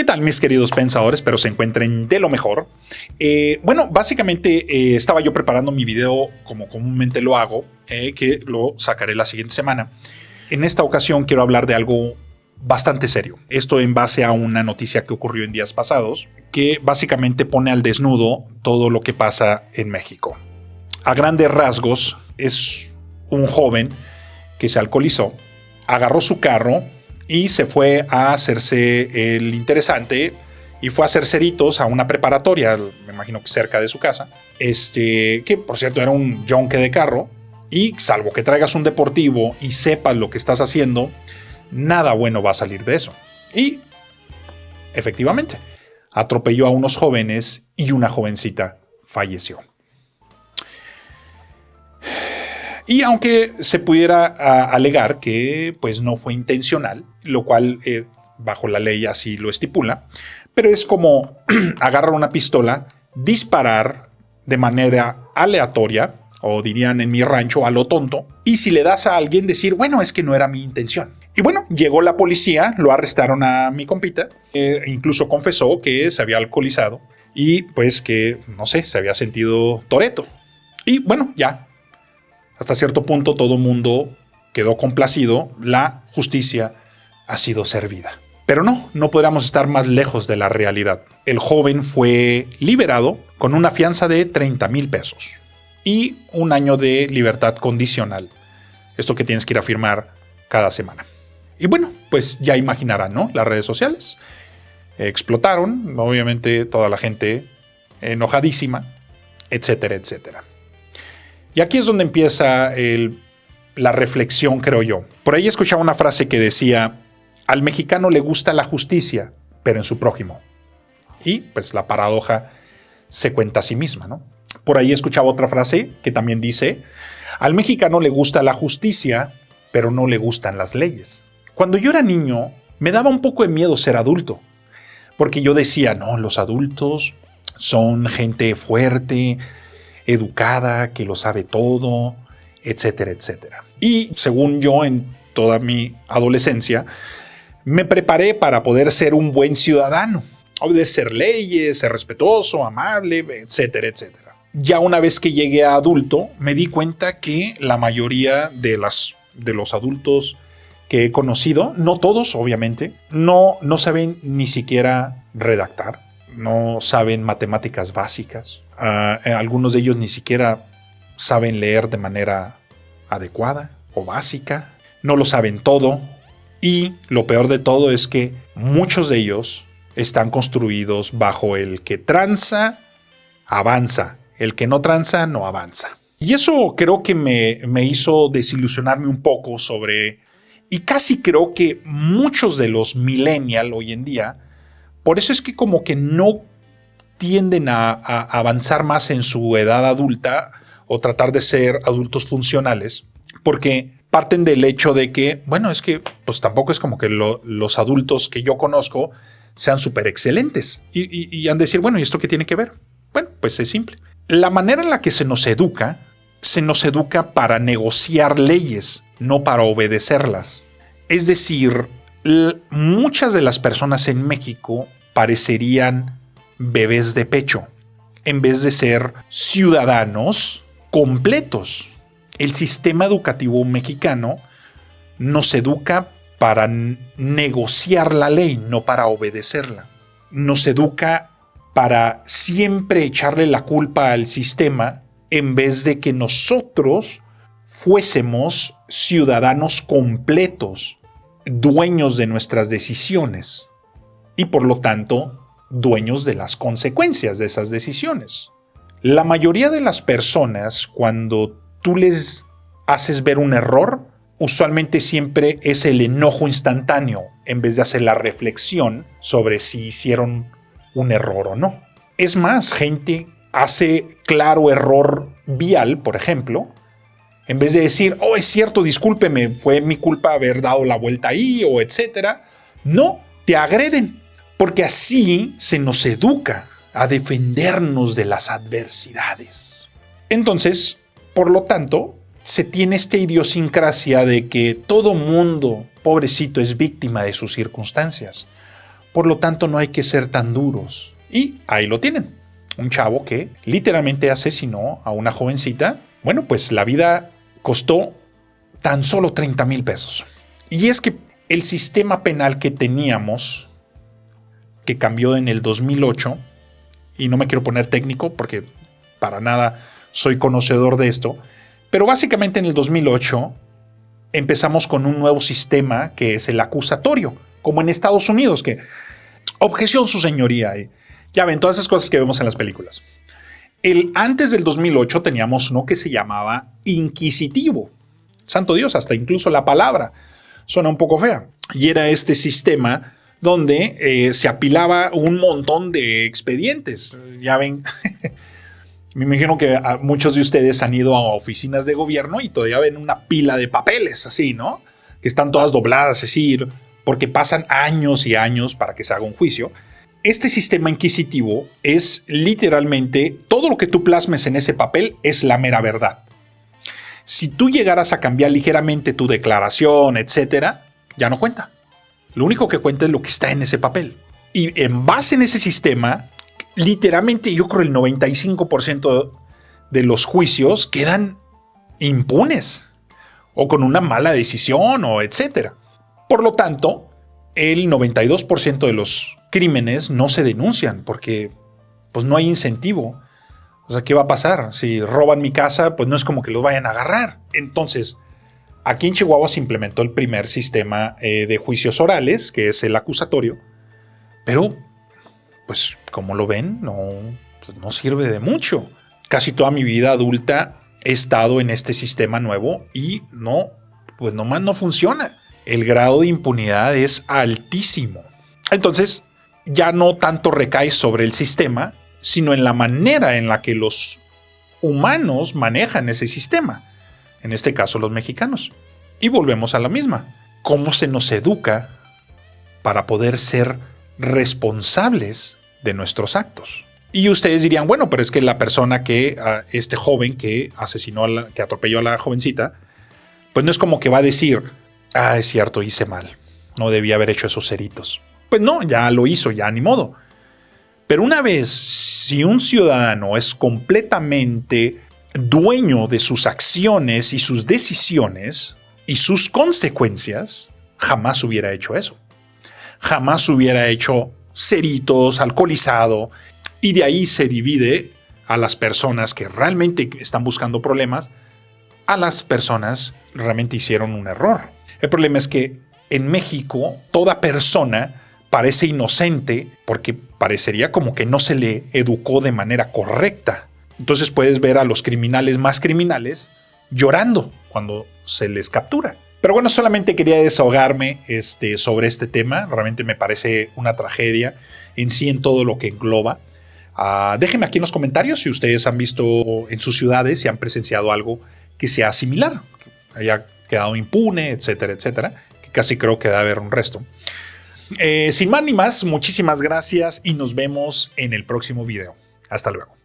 ¿Qué tal, mis queridos pensadores? Espero se encuentren de lo mejor. Básicamente estaba yo preparando mi video como comúnmente lo hago, que lo sacaré la siguiente semana. En esta ocasión quiero hablar de algo bastante serio. Esto en base a una noticia que ocurrió en días pasados, que básicamente pone al desnudo todo lo que pasa en México. A grandes rasgos, es un joven que se alcoholizó, agarró su carro y se fue a hacerse el interesante y fue a hacer ceritos a una preparatoria, me imagino que cerca de su casa, que por cierto era un yonque de carro, y salvo que traigas un deportivo y sepas lo que estás haciendo, nada bueno va a salir de eso. Y efectivamente, atropelló a unos jóvenes y una jovencita falleció. Y aunque se pudiera alegar que pues no fue intencional, lo cual bajo la ley así lo estipula, pero es como agarrar una pistola, disparar de manera aleatoria, o dirían en mi rancho a lo tonto, y si le das a alguien decir, bueno, es que no era mi intención. Y bueno, llegó la policía, lo arrestaron a mi compita, incluso confesó que se había alcoholizado y pues que, no sé, se había sentido Toretto. Y bueno, ya. Hasta cierto punto todo mundo quedó complacido, la justicia ha sido servida. Pero no podríamos estar más lejos de la realidad. El joven fue liberado con una fianza de 30,000 pesos y un año de libertad condicional. Esto que tienes que ir a firmar cada semana. Y bueno, pues ya imaginarán, ¿no? Las redes sociales explotaron, obviamente toda la gente enojadísima, etcétera, etcétera. Y aquí es donde empieza la reflexión, creo yo. Por ahí escuchaba una frase que decía, al mexicano le gusta la justicia, pero en su prójimo. Y pues la paradoja se cuenta a sí misma, ¿no? Por ahí escuchaba otra frase que también dice, al mexicano le gusta la justicia, pero no le gustan las leyes. Cuando yo era niño, me daba un poco de miedo ser adulto, porque yo decía, no, los adultos son gente fuerte, educada, que lo sabe todo, etcétera, etcétera. Y según yo, en toda mi adolescencia, me preparé para poder ser un buen ciudadano, obedecer leyes, ser respetuoso, amable, etcétera, etcétera. Ya una vez que llegué a adulto, me di cuenta que la mayoría de los adultos que he conocido, no todos obviamente, no saben ni siquiera redactar, no saben matemáticas básicas. Algunos de ellos ni siquiera saben leer de manera adecuada o básica. No lo saben todo. Y lo peor de todo es que muchos de ellos están construidos bajo el que tranza, avanza. El que no tranza, no avanza. Y eso creo que me hizo desilusionarme un poco sobre... Y casi creo que muchos de los millennials hoy en día, por eso es que como que no tienden a avanzar más en su edad adulta o tratar de ser adultos funcionales, porque parten del hecho de que, bueno, es que pues tampoco es como que los adultos que yo conozco sean súper excelentes y han de decir, bueno, ¿y esto qué tiene que ver? Bueno, pues es simple. La manera en la que se nos educa para negociar leyes, no para obedecerlas. Es decir, muchas de las personas en México parecerían bebés de pecho, en vez de ser ciudadanos completos. El sistema educativo mexicano nos educa para negociar la ley, no para obedecerla. Nos educa para siempre echarle la culpa al sistema en vez de que nosotros fuésemos ciudadanos completos, dueños de nuestras decisiones y por lo tanto dueños de las consecuencias de esas decisiones. La mayoría de las personas, cuando tú les haces ver un error, usualmente siempre es el enojo instantáneo en vez de hacer la reflexión sobre si hicieron un error o no. Es más, gente hace claro error vial, por ejemplo, en vez de decir, oh, es cierto, discúlpeme, fue mi culpa haber dado la vuelta ahí o etcétera. No, te agreden. Porque así se nos educa a defendernos de las adversidades. Entonces, por lo tanto, se tiene esta idiosincrasia de que todo mundo, pobrecito, es víctima de sus circunstancias. Por lo tanto, no hay que ser tan duros. Y ahí lo tienen. Un chavo que literalmente asesinó a una jovencita. Bueno, pues la vida costó tan solo 30,000 pesos. Y es que el sistema penal que teníamos, que cambió en el 2008, y no me quiero poner técnico porque para nada soy conocedor de esto, pero básicamente en el 2008 empezamos con un nuevo sistema que es el acusatorio, como en Estados Unidos, que objeción su señoría. Ya ven, todas esas cosas que vemos en las películas. Antes del 2008 teníamos uno que se llamaba inquisitivo. Santo Dios, hasta incluso la palabra suena un poco fea. Y era este sistema donde se apilaba un montón de expedientes. Ya ven, me imagino que muchos de ustedes han ido a oficinas de gobierno y todavía ven una pila de papeles así, ¿no? Que están todas dobladas así, porque pasan años y años para que se haga un juicio. Este sistema inquisitivo es literalmente todo lo que tú plasmes en ese papel es la mera verdad. Si tú llegaras a cambiar ligeramente tu declaración, etcétera, ya no cuenta. Lo único que cuenta es lo que está en ese papel. Y en base en ese sistema, literalmente yo creo el 95% de los juicios quedan impunes o con una mala decisión o etcétera. Por lo tanto, el 92% de los crímenes no se denuncian porque pues no hay incentivo. O sea, ¿qué va a pasar? Si roban mi casa, pues no es como que los vayan a agarrar. Entonces, aquí en Chihuahua se implementó el primer sistema de juicios orales, que es el acusatorio, pero pues como lo ven, pues no sirve de mucho. Casi toda mi vida adulta he estado en este sistema nuevo y pues nomás no funciona. El grado de impunidad es altísimo. Entonces, ya no tanto recae sobre el sistema, sino en la manera en la que los humanos manejan ese sistema. En este caso, los mexicanos. Y volvemos a la misma. ¿Cómo se nos educa para poder ser responsables de nuestros actos? Y ustedes dirían, bueno, pero es que la persona este joven que asesinó, que atropelló a la jovencita, pues no es como que va a decir, es cierto, hice mal. No debía haber hecho esos ceritos. Pues no, ya lo hizo, ya ni modo. Pero una vez, si un ciudadano es completamente dueño de sus acciones y sus decisiones y sus consecuencias, jamás hubiera hecho eso. Jamás hubiera hecho ceritos, alcoholizado, y de ahí se divide a las personas que realmente están buscando problemas, a las personas que realmente hicieron un error. El problema es que en México toda persona parece inocente porque parecería como que no se le educó de manera correcta. Entonces puedes ver a los criminales más criminales llorando cuando se les captura. Pero bueno, solamente quería desahogarme sobre este tema. Realmente me parece una tragedia en sí en todo lo que engloba. Déjenme aquí en los comentarios si ustedes han visto en sus ciudades, si han presenciado algo que sea similar, que haya quedado impune, etcétera, etcétera, que casi creo que debe haber un resto. Sin más ni más, muchísimas gracias y nos vemos en el próximo video. Hasta luego.